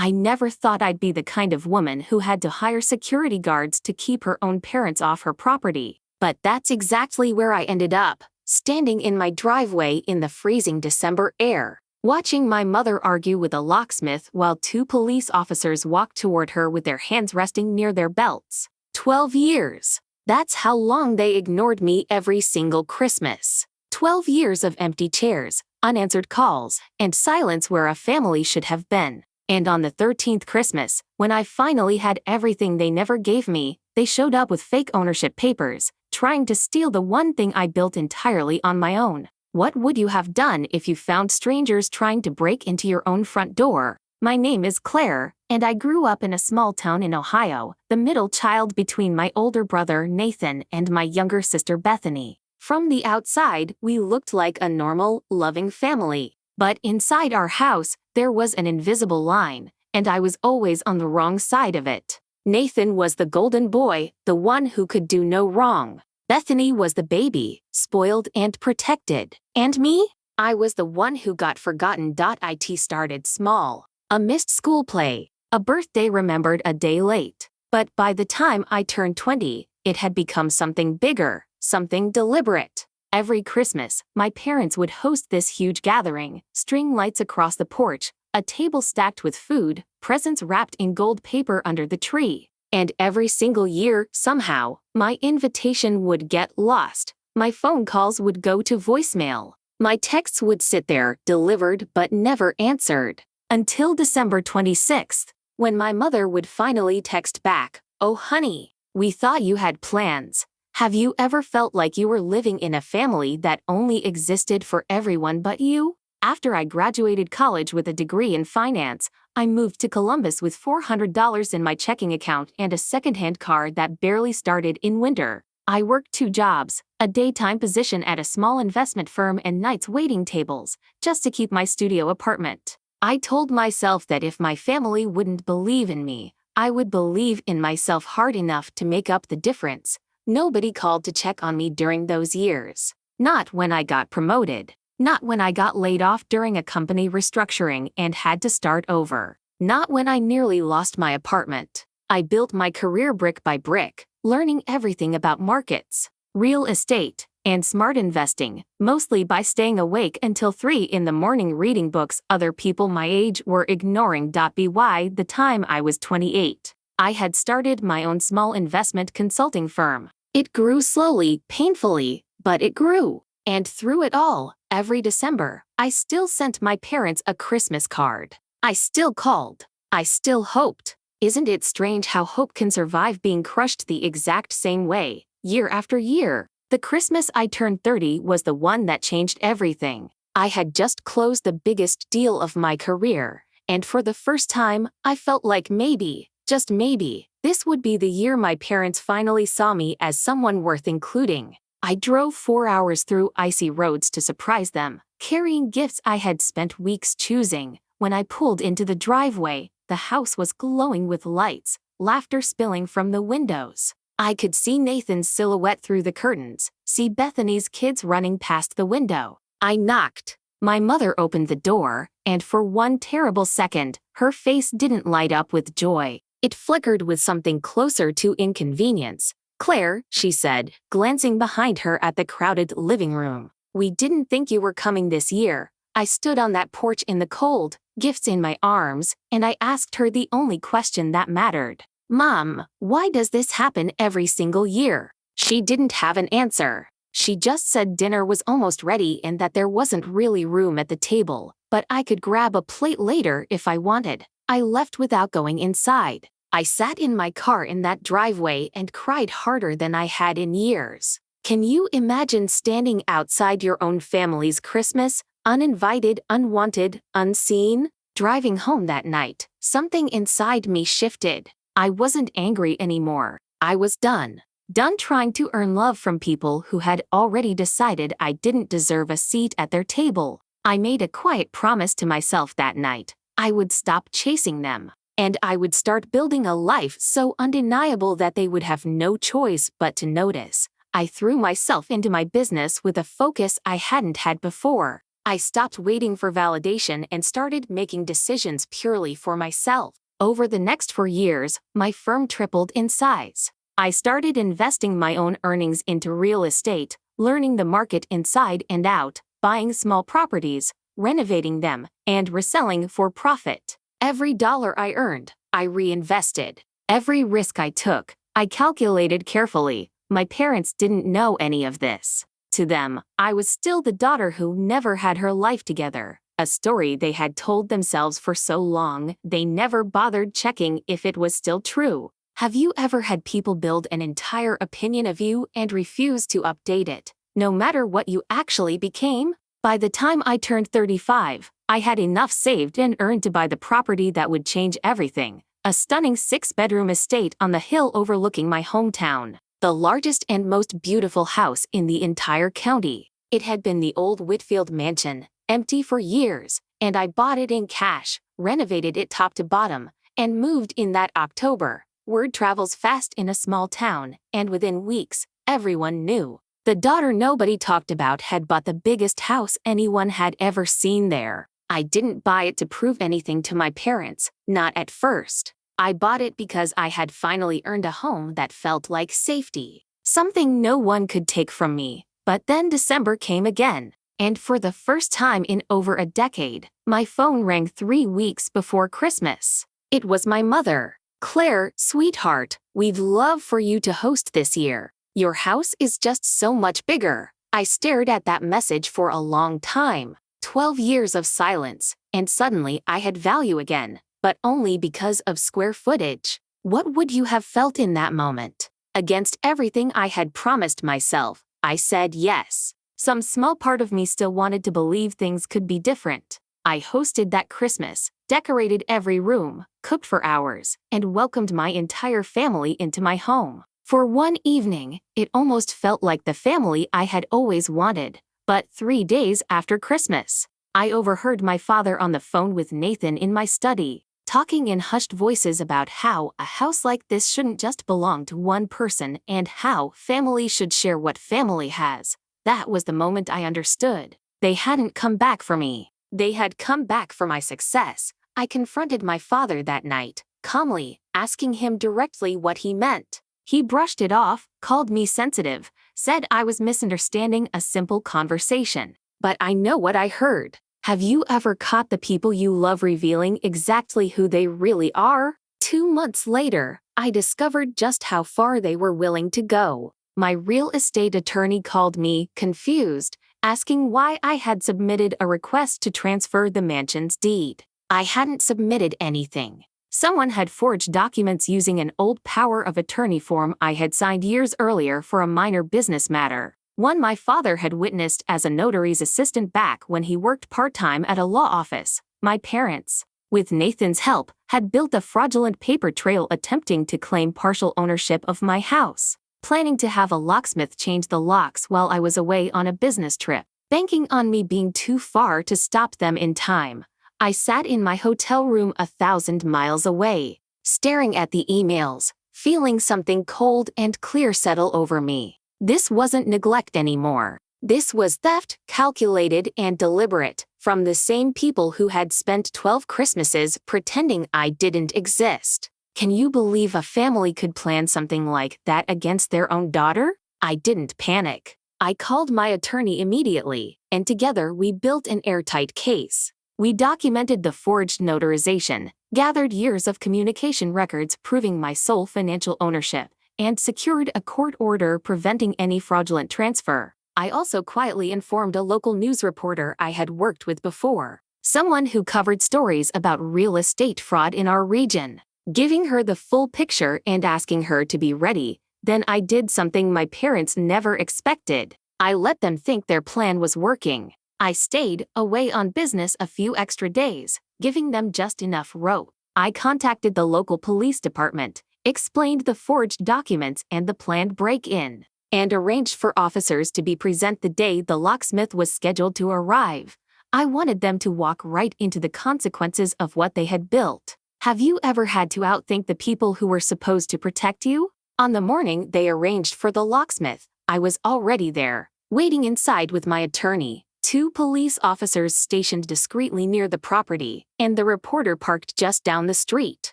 I never thought I'd be the kind of woman who had to hire security guards to keep her own parents off her property. But that's exactly where I ended up, standing in my driveway in the freezing December air, watching my mother argue with a locksmith while 2 police officers walked toward her with their hands resting near their belts. 12 years. That's how long they ignored me every single Christmas. 12 years of empty chairs, unanswered calls, and silence where a family should have been. And on the 13th Christmas, when I finally had everything they never gave me, they showed up with fake ownership papers, trying to steal the one thing I built entirely on my own. What would you have done if you found strangers trying to break into your own front door? My name is Claire, and I grew up in a small town in Ohio, the middle child between my older brother Nathan and my younger sister Bethany. From the outside, we looked like a normal, loving family. But inside our house, there was an invisible line, and I was always on the wrong side of it. Nathan was the golden boy, the one who could do no wrong. Bethany was the baby, spoiled and protected. And me? I was the one who got forgotten. It started small. A missed school play, a birthday remembered a day late. But by the time I turned 20, it had become something bigger, something deliberate. Every Christmas, my parents would host this huge gathering, string lights across the porch, a table stacked with food, presents wrapped in gold paper under the tree. And every single year, somehow, my invitation would get lost. My phone calls would go to voicemail. My texts would sit there, delivered but never answered. Until December 26th, when my mother would finally text back, "Oh honey, we thought you had plans." Have you ever felt like you were living in a family that only existed for everyone but you? After I graduated college with a degree in finance, I moved to Columbus with $400 in my checking account and a secondhand car that barely started in winter. I worked 2 jobs, a daytime position at a small investment firm and nights waiting tables, just to keep my studio apartment. I told myself that if my family wouldn't believe in me, I would believe in myself hard enough to make up the difference. Nobody called to check on me during those years. Not when I got promoted. Not when I got laid off during a company restructuring and had to start over. Not when I nearly lost my apartment. I built my career brick by brick, learning everything about markets, real estate, and smart investing, mostly by staying awake until 3 in the morning reading books other people my age were ignoring. By the time I was 28, I had started my own small investment consulting firm. It grew slowly, painfully, but it grew. And through it all, every December, I still sent my parents a Christmas card. I still called. I still hoped. Isn't it strange how hope can survive being crushed the exact same way, year after year? The Christmas I turned 30 was the one that changed everything. I had just closed the biggest deal of my career, and for the first time, I felt like maybe, just maybe, this would be the year my parents finally saw me as someone worth including. I drove 4 hours through icy roads to surprise them, carrying gifts I had spent weeks choosing. When I pulled into the driveway, the house was glowing with lights, laughter spilling from the windows. I could see Nathan's silhouette through the curtains, see Bethany's kids running past the window. I knocked. My mother opened the door, and for one terrible second, her face didn't light up with joy. It flickered with something closer to inconvenience. "Claire," she said, glancing behind her at the crowded living room. "We didn't think you were coming this year." I stood on that porch in the cold, gifts in my arms, and I asked her the only question that mattered. "Mom, why does this happen every single year?" She didn't have an answer. She just said dinner was almost ready and that there wasn't really room at the table, but I could grab a plate later if I wanted. I left without going inside. I sat in my car in that driveway and cried harder than I had in years. Can you imagine standing outside your own family's Christmas, uninvited, unwanted, unseen? Driving home that night, something inside me shifted. I wasn't angry anymore. I was done. Done trying to earn love from people who had already decided I didn't deserve a seat at their table. I made a quiet promise to myself that night. I would stop chasing them. And I would start building a life so undeniable that they would have no choice but to notice. I threw myself into my business with a focus I hadn't had before. I stopped waiting for validation and started making decisions purely for myself. Over the next 4 years, my firm tripled in size. I started investing my own earnings into real estate, learning the market inside and out, buying small properties, renovating them, and reselling for profit. Every dollar I earned, I reinvested. Every risk I took, I calculated carefully. My parents didn't know any of this. To them, I was still the daughter who never had her life together, a story they had told themselves for so long they never bothered checking if it was still true. Have you ever had people build an entire opinion of you and refuse to update it, no matter what you actually became? By the time I turned 35, I had enough saved and earned to buy the property that would change everything, a stunning 6-bedroom estate on the hill overlooking my hometown. The largest and most beautiful house in the entire county. It had been the old Whitfield mansion, empty for years, and I bought it in cash, renovated it top to bottom, and moved in that October. Word travels fast in a small town, and within weeks, everyone knew. The daughter nobody talked about had bought the biggest house anyone had ever seen there. I didn't buy it to prove anything to my parents, not at first. I bought it because I had finally earned a home that felt like safety, something no one could take from me. But then December came again, and for the first time in over a decade, my phone rang 3 weeks before Christmas. It was my mother. "Claire, sweetheart, we'd love for you to host this year. Your house is just so much bigger." I stared at that message for a long time. 12 years of silence, and suddenly I had value again. But only because of square footage. What would you have felt in that moment? Against everything I had promised myself, I said yes. Some small part of me still wanted to believe things could be different. I hosted that Christmas, decorated every room, cooked for hours, and welcomed my entire family into my home. For one evening, it almost felt like the family I had always wanted. But 3 days after Christmas, I overheard my father on the phone with Nathan in my study, talking in hushed voices about how a house like this shouldn't just belong to one person and how family should share what family has. That was the moment I understood. They hadn't come back for me. They had come back for my success. I confronted my father that night, calmly, asking him directly what he meant. He brushed it off, called me sensitive, said I was misunderstanding a simple conversation. But I know what I heard. Have you ever caught the people you love revealing exactly who they really are? 2 months later, I discovered just how far they were willing to go. My real estate attorney called me, confused, asking why I had submitted a request to transfer the mansion's deed. I hadn't submitted anything. Someone had forged documents using an old power of attorney form I had signed years earlier for a minor business matter. One my father had witnessed as a notary's assistant back when he worked part-time at a law office. My parents, with Nathan's help, had built a fraudulent paper trail attempting to claim partial ownership of my house, planning to have a locksmith change the locks while I was away on a business trip, banking on me being too far to stop them in time. I sat in my hotel room 1,000 miles away, staring at the emails, feeling something cold and clear settle over me. This wasn't neglect anymore. This was theft, calculated and deliberate, from the same people who had spent 12 Christmases pretending I didn't exist. Can you believe a family could plan something like that against their own daughter? I didn't panic. I called my attorney immediately, and together we built an airtight case. We documented the forged notarization, gathered years of communication records proving my sole financial ownership, and secured a court order preventing any fraudulent transfer. I also quietly informed a local news reporter I had worked with before, someone who covered stories about real estate fraud in our region, giving her the full picture and asking her to be ready. Then I did something my parents never expected. I let them think their plan was working. I stayed away on business a few extra days, giving them just enough rope. I contacted the local police department, explained the forged documents and the planned break-in, and arranged for officers to be present the day the locksmith was scheduled to arrive. I wanted them to walk right into the consequences of what they had built. Have you ever had to outthink the people who were supposed to protect you? On the morning they arranged for the locksmith, I was already there, waiting inside with my attorney, Two police officers stationed discreetly near the property, and the reporter parked just down the street.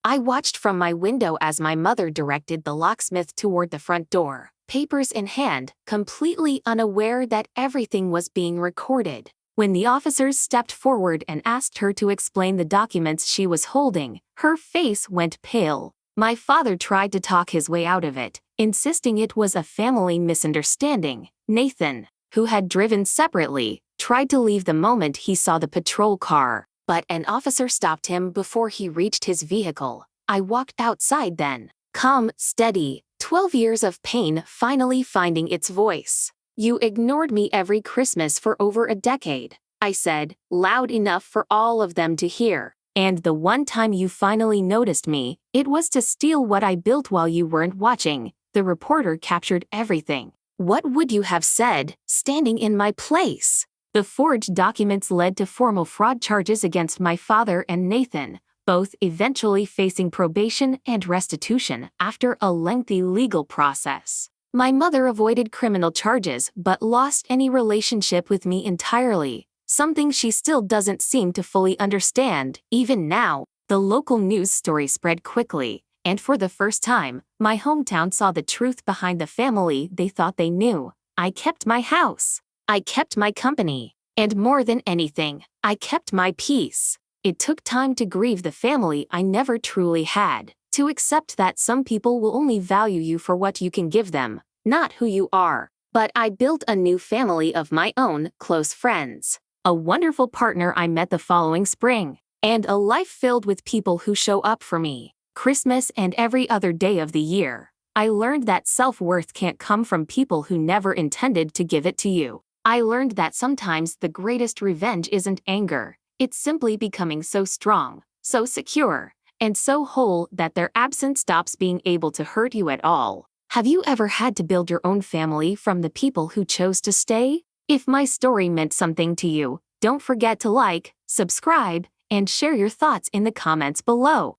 I watched from my window as my mother directed the locksmith toward the front door, papers in hand, completely unaware that everything was being recorded. When the officers stepped forward and asked her to explain the documents she was holding, her face went pale. My father tried to talk his way out of it, insisting it was a family misunderstanding. Nathan, who had driven separately, tried to leave the moment he saw the patrol car, but an officer stopped him before he reached his vehicle. I walked outside then, calm, steady, 12 years of pain finally finding its voice. "You ignored me every Christmas for over a decade," I said, loud enough for all of them to hear. "And the one time you finally noticed me, it was to steal what I built while you weren't watching." The reporter captured everything. What would you have said, standing in my place? The forged documents led to formal fraud charges against my father and Nathan, both eventually facing probation and restitution after a lengthy legal process. My mother avoided criminal charges but lost any relationship with me entirely, something she still doesn't seem to fully understand. Even now, the local news story spread quickly, and for the first time, my hometown saw the truth behind the family they thought they knew. I kept my house. I kept my company. And more than anything, I kept my peace. It took time to grieve the family I never truly had, to accept that some people will only value you for what you can give them, not who you are. But I built a new family of my own, close friends, a wonderful partner I met the following spring, and a life filled with people who show up for me, Christmas and every other day of the year. I learned that self-worth can't come from people who never intended to give it to you. I learned that sometimes the greatest revenge isn't anger, it's simply becoming so strong, so secure, and so whole that their absence stops being able to hurt you at all. Have you ever had to build your own family from the people who chose to stay? If my story meant something to you, don't forget to like, subscribe, and share your thoughts in the comments below.